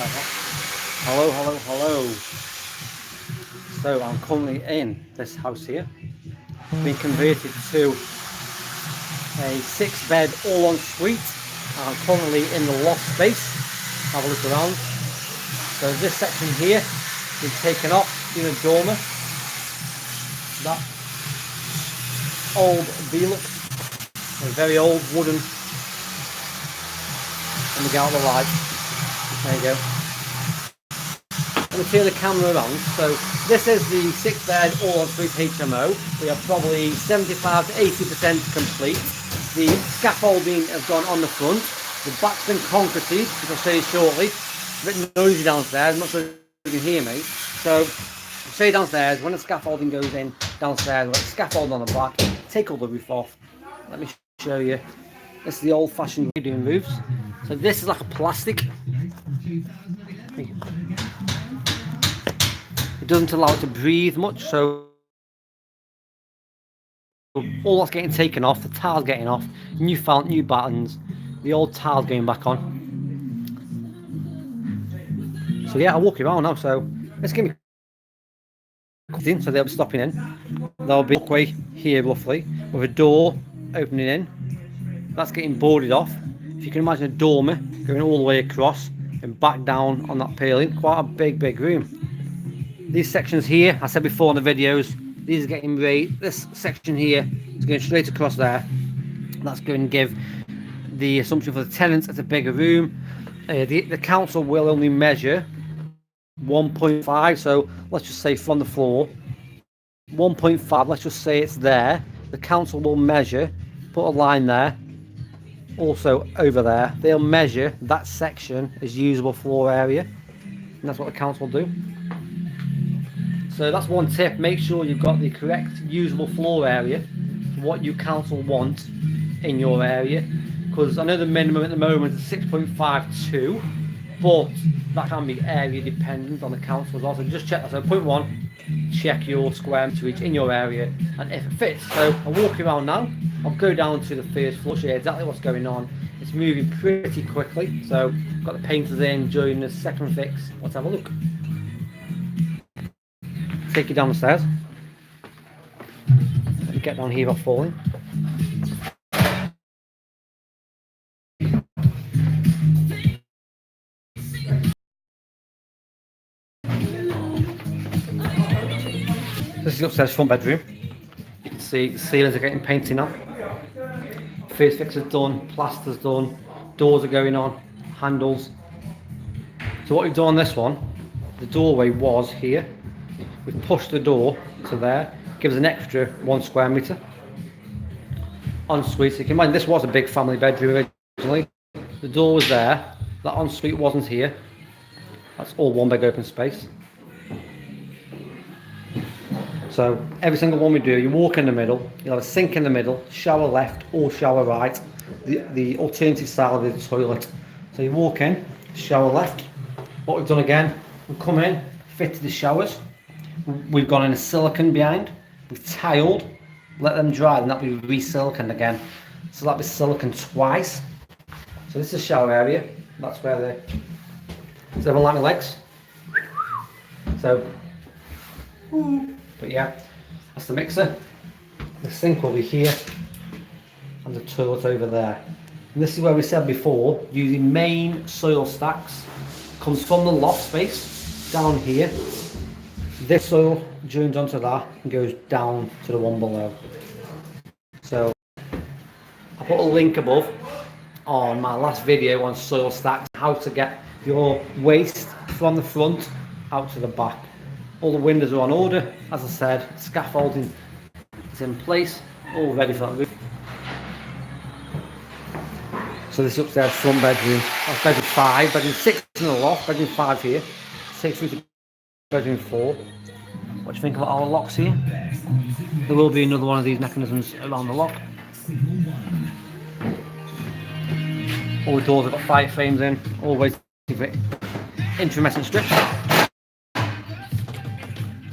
out that. Hello, hello, hello. So I'm currently in this house here. It's been converted to a 6-bed all-en-suite. I'm currently in the loft space. Have a look around. So this section here has been taken off in a dormer. That old Velux, a very old wooden. Let me get out the light. There you go. Let me turn the camera around. So this is the 6-bed all-en-suite HMO. We are probably 75 to 80% complete. The scaffolding has gone on the front. The back's been concreted, which I'll show you shortly. It's a bit noisy downstairs. I'm not sure if you can hear me. So I'll show you downstairs. When the scaffolding goes in downstairs, we've got the scaffold on the back. Take all the roof off. Let me show you. This is the old-fashioned way of doing roofs. So this is like a plastic. It doesn't allow it to breathe much, so all that's getting taken off, the tile's getting off, new felt, new battens, the old tile's going back on. So yeah, I'll walk you around now. So let's give me so they'll be stopping in. There'll be a walkway here roughly with a door opening in. That's getting boarded off. If you can imagine a dormer going all the way across and back down on that paling, quite a big room. These sections here, I said before in the videos, these are getting raised. This section here is going straight across there. That's going to give the assumption for the tenants it's a bigger room. The council will only measure 1.5, so let's just say from the floor 1.5, let's just say it's there. The council will measure, put a line there, also over there. They'll measure that section as usable floor area, and that's what the council will do. So that's one tip: make sure you've got the correct usable floor area for what you council want in your area, because I know the minimum at the moment is 6.52, but that can be area dependent on the council as well. So just check that. So point one, check your square meterage in your area and if it fits. So I'll walk you around now. I'll go down to the first floor, show you exactly what's going on. It's moving pretty quickly. So got the painters in during the second fix. Let's have a look. Take you down the stairs. Let me get down here without falling. This is the upstairs front bedroom. You can see the ceilings are getting painted now. First fix is done, plaster's done, doors are going on, handles. So what we've done on this one, the doorway was here. We've pushed the door to there, gives an extra 1 square metre. Ensuite, so you can imagine this was a big family bedroom originally. The door was there, that ensuite wasn't here. That's all one big open space. So every single one we do, you walk in the middle, you'll have a sink in the middle, shower left or shower right, the alternative style of the toilet. So you walk in, shower left. What we've done again, we've come in, fitted the showers. We've gone in a silicone behind, we've tiled, let them dry, and that'll be re-siliconed again. So that'll be silicone twice. So this is the shower area, that's where the, does everyone like my legs? So, but yeah, that's the mixer. The sink will be here, and the toilet over there. And this is where we said before, using main soil stacks, comes from the loft space down here. This soil joins onto that and goes down to the one below. So I'll put a link above on my last video on soil stacks, how to get your waste from the front out to the back. All the windows are on order, as I said, scaffolding is in place, all ready for that roof. So this upstairs front bedroom, that's bedroom 5, bedroom 6 in the loft, bedroom 5 here, 6 through to bedroom 4. What do you think about our locks here? There will be another one of these mechanisms around the lock. All the doors have got fire frames in, always intermittent strips.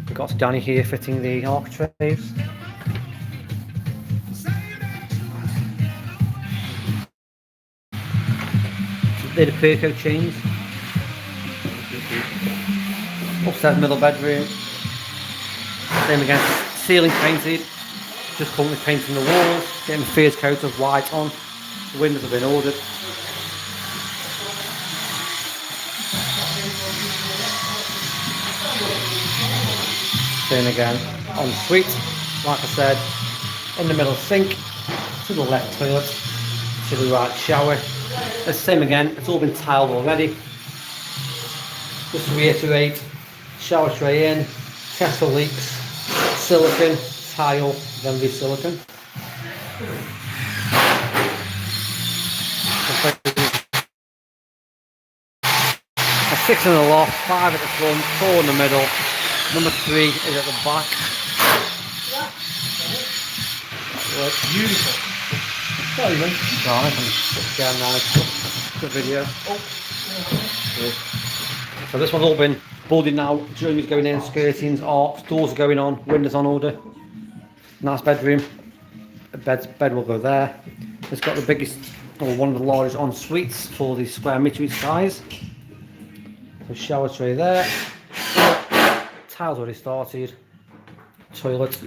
We've got Danny here fitting the architraves. They're the Perco chains. Upstairs middle bedroom. Same again, ceiling painted. Just currently painting the walls, getting the fierce coat of white on. The windows have been ordered. Same again, ensuite, like I said, in the middle sink, to the left toilet, to the right shower. The same again, it's all been tiled already. Just to reiterate, shower tray in, test for leaks, silicone, tile, then re-silicone. A 6 in the loft, 5 at the front, 4 in the middle, number 3 is at the back. Beautiful. Sorry, man. Good video. So this one's all been boarded now. Journey's going in, skirtings, arcs, doors are going on, windows on order. Nice bedroom. A bed will go there. It's got the biggest, or one of the largest en suites for the square meter size. So shower tray there. Tiles already started. Toilet.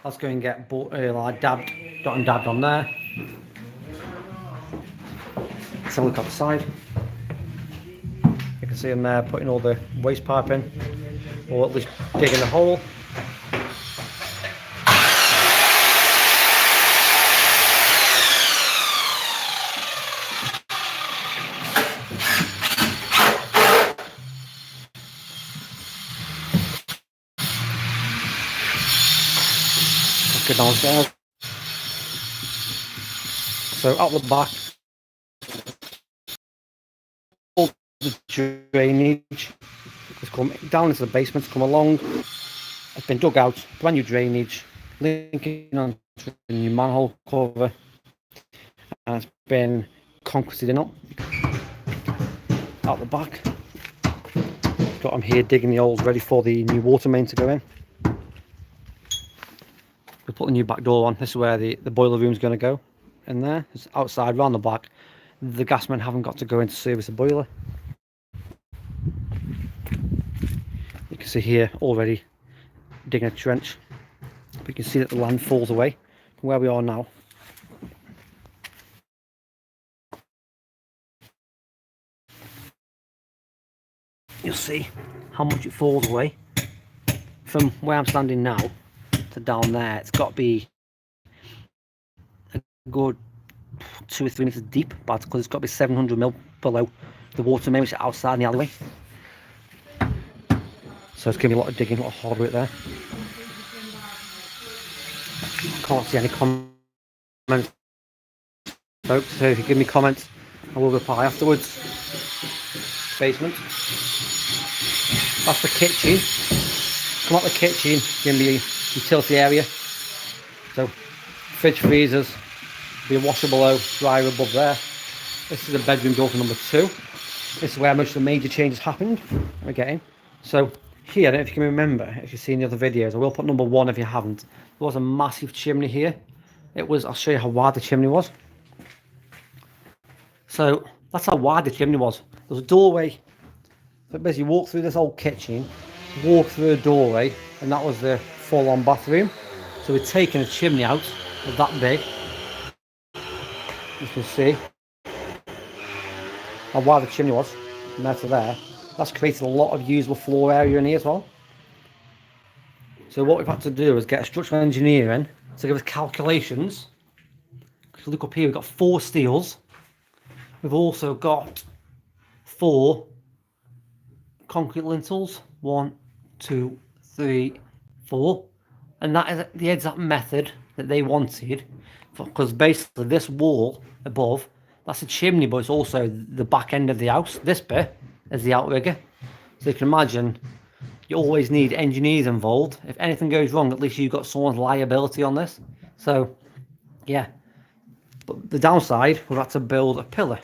That's going to get like dot and dabbed on there. Let's have a look at the side. You can see them there putting all the waste pipe in, or at least digging the hole. Let's go downstairs. So out the back, all the drainage has come down into the basement, come along. It's been dug out, brand new drainage, linking onto the new manhole cover, and it's been concreted in up. Out the back, got them here digging the holes ready for the new water main to go in. We put the new back door on. This is where the boiler room is going to go. In there, it's outside, round the back. The gasmen haven't got to go in to service the boiler. You can see here already digging a trench. But you can see that the land falls away from where we are now. You'll see how much it falls away from where I'm standing now to down there. It's got to be a good 2 or 3 meters deep, but because it's got to be 700 mil below the water main, which is outside in the alleyway. So it's going to be a lot of digging, a lot of hard work there. Can't see any comments, folks, so if you give me comments I will reply afterwards. Basement. That's the kitchen. Come out the kitchen, in the utility area. So fridge, freezers, be a washer below, dryer above there. This is the bedroom door for number 2. This is where most of the major changes happened. We're getting. So here, I don't know if you can remember, if you've seen the other videos, I will put number 1 if you haven't. There was a massive chimney here. It was, I'll show you how wide the chimney was. So that's how wide the chimney was. There was a doorway. So basically you walk through this old kitchen, walk through a doorway, and that was the full-on bathroom. So we've taken a chimney out of that big. You can see how wide the chimney was from there to there. That's created a lot of usable floor area in here as well. So what we've had to do is get a structural engineer in to give us calculations. If you look up here, we've got 4 steels. We've also got 4 concrete lintels. 1, 2, 3, 4. And that is the exact method that they wanted. Because basically this wall above, that's a chimney, but it's also the back end of the house. This bit is the outrigger. So you can imagine, you always need engineers involved. If anything goes wrong, at least you've got someone's liability on this. So, yeah. But the downside, we've had to build a pillar.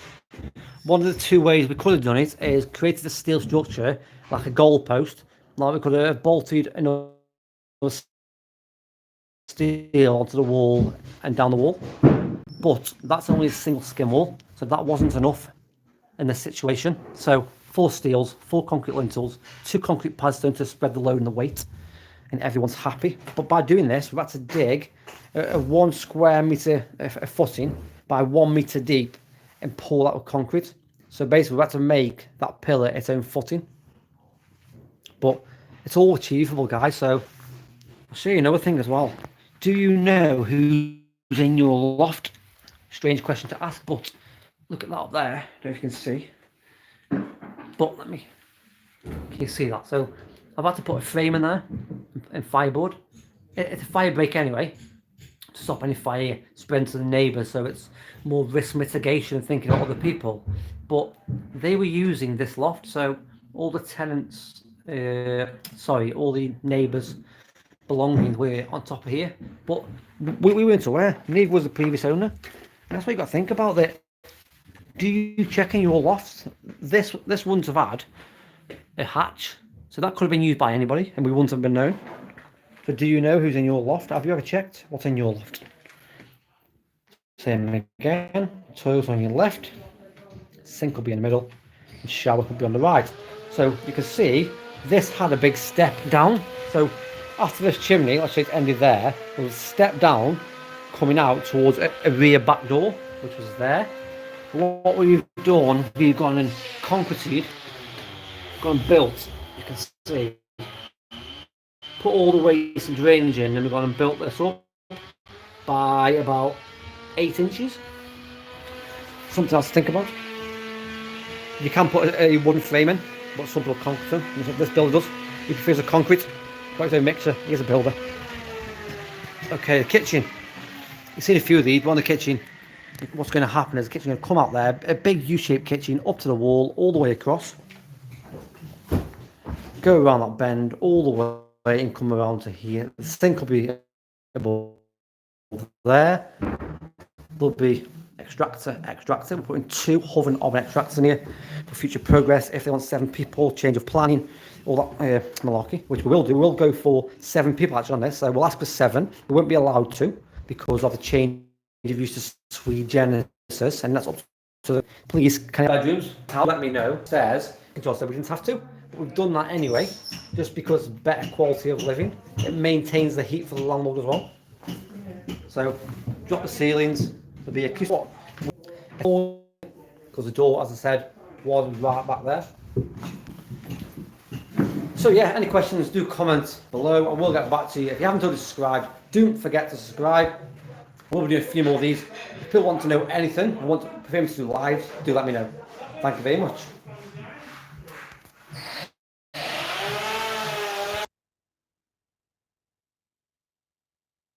One of the 2 ways we could have done it is created a steel structure, like a goal post. Like we could have bolted another steel onto the wall and down the wall. But that's only a single skin wall, so that wasn't enough in this situation. So full steels, full concrete lintels, 2 concrete pads to spread the load and the weight, and everyone's happy. But by doing this, we've had to dig a 1 square metre footing by 1 metre deep and pull that with concrete. So basically we've had to make that pillar its own footing. But it's all achievable, guys. So I'll show you another thing as well. Do you know who's in your loft? Strange question to ask, but look at that up there. I don't know if you can see. But can you see that? So I've had to put a frame in there and fireboard. It's a fire break anyway, to stop any fire spreading to the neighbours, so it's more risk mitigation and thinking of other people. But they were using this loft, so all the tenants, all the neighbours' belongings were on top of here. But we weren't aware, neither was the previous owner. And that's what you got to think about it. Do you check in your loft? This wouldn't have had a hatch, so that could have been used by anybody and we wouldn't have been known. So do you know who's in your loft? Have you ever checked what's in your loft? Same again, toilets on your left, sink will be in the middle, and shower will be on the right. So you can see this had a big step down. So after this chimney, let's say it ended there, there was a step down coming out towards a rear back door, which was there. What we've done, we've gone and concreted, gone and built, you can see, put all the waste and drainage in, and we've gone and built this up by about 8 inches. Something else to think about. You can put a wooden frame in, but some people concrete. This builder does. He prefers a concrete. Got his own mixer. He's a builder. Okay, the kitchen. You've seen a few of these, but on the kitchen, what's going to happen is the kitchen going to come out there, a big U-shaped kitchen up to the wall, all the way across. Go around that bend all the way and come around to here. The sink will be above there. There'll be extractor. We're putting 2 oven extractors in here for future progress. If they want 7 people, change of planning, all that malarkey, which we will do. We'll go for 7 people actually on this. So we'll ask for 7. We won't be allowed to because of the change of use to sui generis, and that's up to the police. Bedrooms, let me know. Stairs, control said we didn't have to, but we've done that anyway, just because better quality of living. It maintains the heat for the landlord as well. So drop the ceilings. There'll be a because the door, as I said, was right back there. So yeah, any questions, do comment below and we'll get back to you. If you haven't already subscribed, don't forget to subscribe. We'll be doing a few more of these. If people want to know anything and want me to do lives, do let me know. Thank you very much.